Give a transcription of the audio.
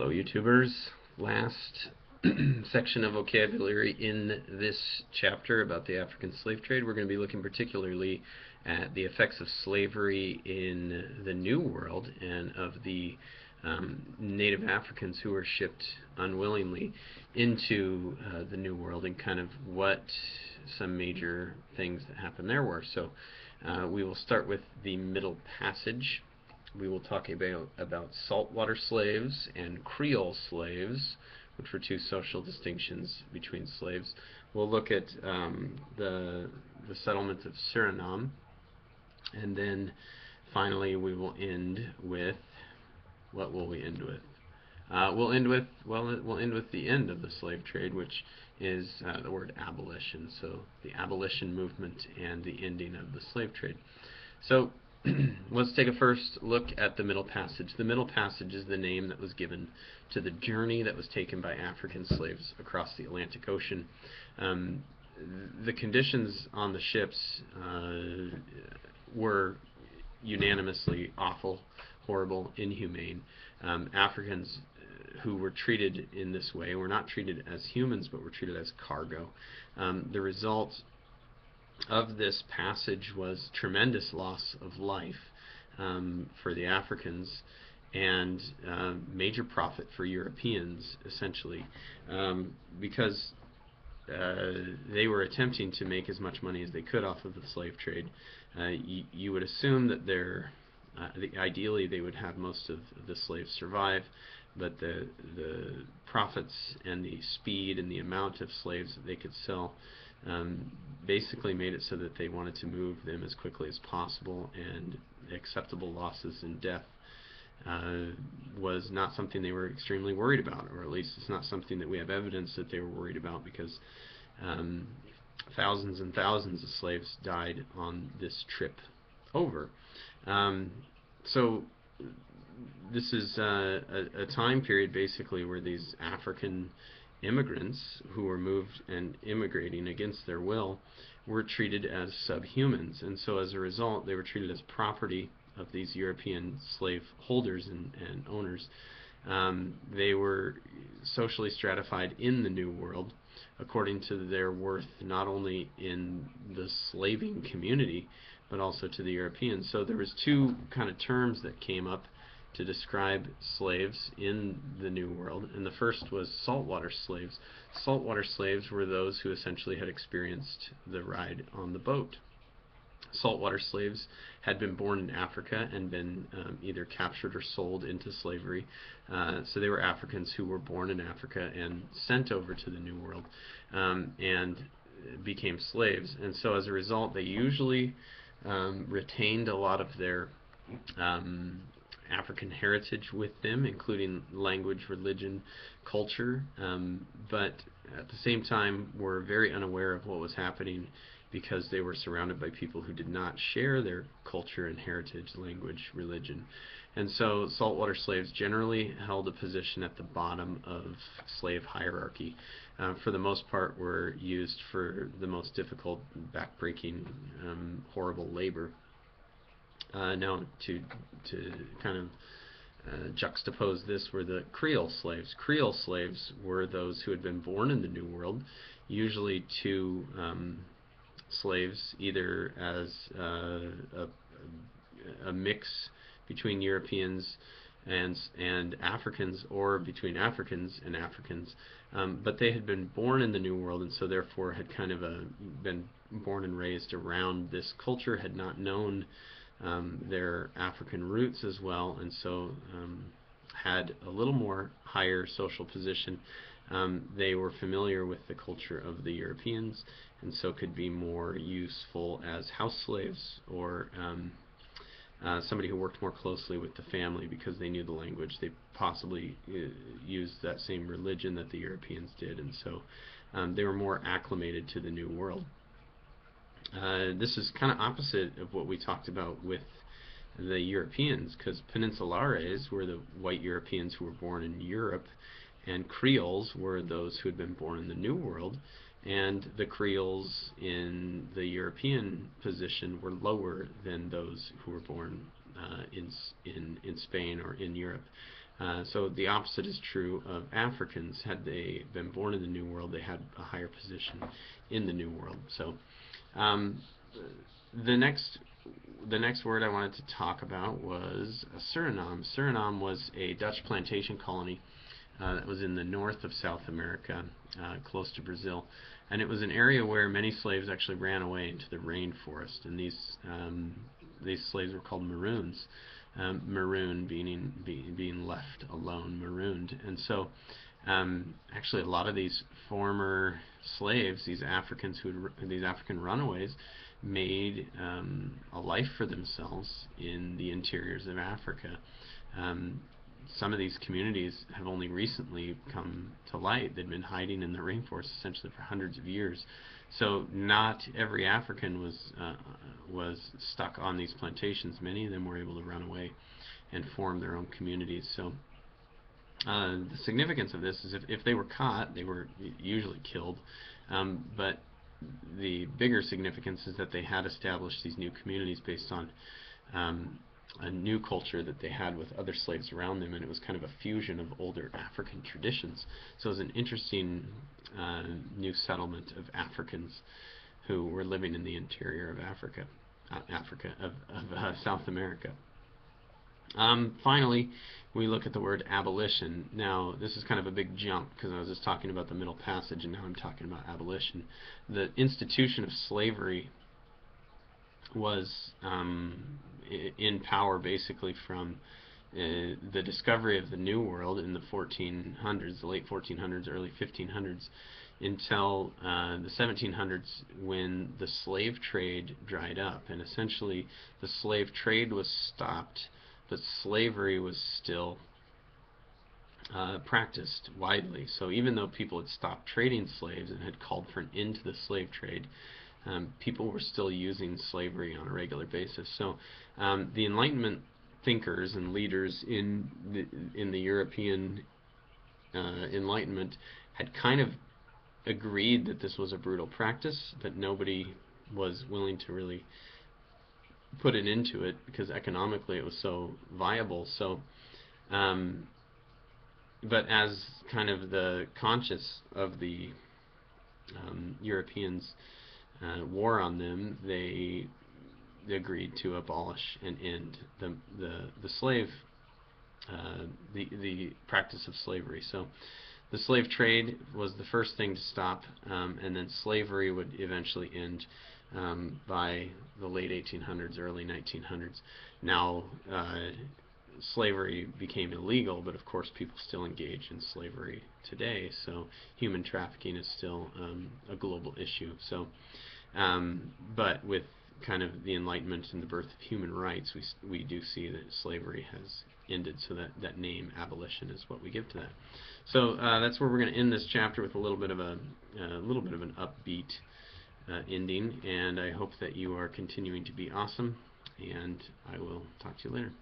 Hello, YouTubers. Last section of vocabulary in this chapter about the African slave trade. We're going to be looking particularly at the effects of slavery in the New World and of the native Africans who were shipped unwillingly into the New World, and kind of what some major things that happened there were. So we will start with the Middle Passage. We will talk about saltwater slaves and Creole slaves, which were two social distinctions between slaves. We'll look at the settlement of Suriname, and then finally we will end with, what will we end with? We'll end with the end of the slave trade, which is the word abolition. So the abolition movement and the ending of the slave trade. So let's take a first look at the Middle Passage. The Middle Passage is the name that was given to the journey that was taken by African slaves across the Atlantic Ocean. The conditions on the ships were unanimously awful, horrible, inhumane. Africans who were treated in this way were not treated as humans, but were treated as cargo. The result of this passage was tremendous loss of life for the Africans, and major profit for Europeans, essentially, because they were attempting to make as much money as they could off of the slave trade. You would assume that ideally they would have most of the slaves survive, but the profits and the speed and the amount of slaves that they could sell basically made it so that they wanted to move them as quickly as possible, and acceptable losses and death was not something they were extremely worried about, or at least it's not something that we have evidence that they were worried about, because thousands and thousands of slaves died on this trip over. So this is a time period basically where these African immigrants who were moved and immigrating against their will were treated as subhumans, and so as a result they were treated as property of these European slave holders and owners. They were socially stratified in the New World according to their worth, not only in the slaving community but also to the Europeans. So there was two kind of terms that came up to describe slaves in the New World, and the first was saltwater slaves. Saltwater slaves were those who essentially had experienced the ride on the boat. Saltwater slaves had been born in Africa and been either captured or sold into slavery. So they were Africans who were born in Africa and sent over to the New World and became slaves. And so as a result, they usually retained a lot of their African heritage with them, including language, religion, culture, but at the same time were very unaware of what was happening, because they were surrounded by people who did not share their culture and heritage, language, religion. And so saltwater slaves generally held a position at the bottom of slave hierarchy. For the most part were used for the most difficult, backbreaking, horrible labor. Now, to kind of juxtapose this were the Creole slaves. Creole slaves were those who had been born in the New World, usually to slaves either as a mix between Europeans and Africans, or between Africans and Africans, but they had been born in the New World, and so therefore had kind of been born and raised around this culture, had not known their African roots as well, and so had a little more higher social position. They were familiar with the culture of the Europeans, and so could be more useful as house slaves, or somebody who worked more closely with the family because they knew the language. They possibly used that same religion that the Europeans did, and so they were more acclimated to the New World. This is kind of opposite of what we talked about with the Europeans, because Peninsulares were the white Europeans who were born in Europe, and Creoles were those who had been born in the New World, and the Creoles in the European position were lower than those who were born in Spain or in Europe. So the opposite is true of Africans. Had they been born in the New World, they had a higher position in the New World. So um, the next word I wanted to talk about was Suriname. Suriname was a Dutch plantation colony that was in the north of South America, close to Brazil, and it was an area where many slaves actually ran away into the rainforest, and these slaves were called maroons. Maroon being left alone, marooned, and so actually a lot of these former slaves, these African runaways, made a life for themselves in the interiors of Africa. Some of these communities have only recently come to light. They'd been hiding in the rainforest essentially for hundreds of years. So not every African was stuck on these plantations. Many of them were able to run away and form their own communities. So the significance of this is if they were caught, they were usually killed. But the bigger significance is that they had established these new communities based on a new culture that they had with other slaves around them, and it was kind of a fusion of older African traditions. So it was an interesting new settlement of Africans who were living in the interior of South America. Finally, we look at the word abolition. Now, this is kind of a big jump because I was just talking about the middle passage, and now I'm talking about abolition. The institution of slavery was in power basically from the discovery of the New World in the 1400s, the late 1400s, early 1500s, until the 1700s, when the slave trade dried up, and essentially the slave trade was stopped, but slavery was still practiced widely. So even though people had stopped trading slaves and had called for an end to the slave trade, people were still using slavery on a regular basis. So the Enlightenment thinkers and leaders in the European Enlightenment had kind of agreed that this was a brutal practice, but nobody was willing to really put an end to it because economically it was so viable. So but as kind of the conscience of the Europeans wore on them, they agreed to abolish and end the slave the practice of slavery. So the slave trade was the first thing to stop, and then slavery would eventually end by the late 1800s, early 1900s. Now, slavery became illegal, but of course people still engage in slavery today, so human trafficking is still a global issue. So, but with kind of the Enlightenment and the birth of human rights, we do see that slavery has ended, so that name abolition is what we give to that. So that's where we're going to end this chapter, with a little bit of an upbeat ending, and I hope that you are continuing to be awesome, and I will talk to you later.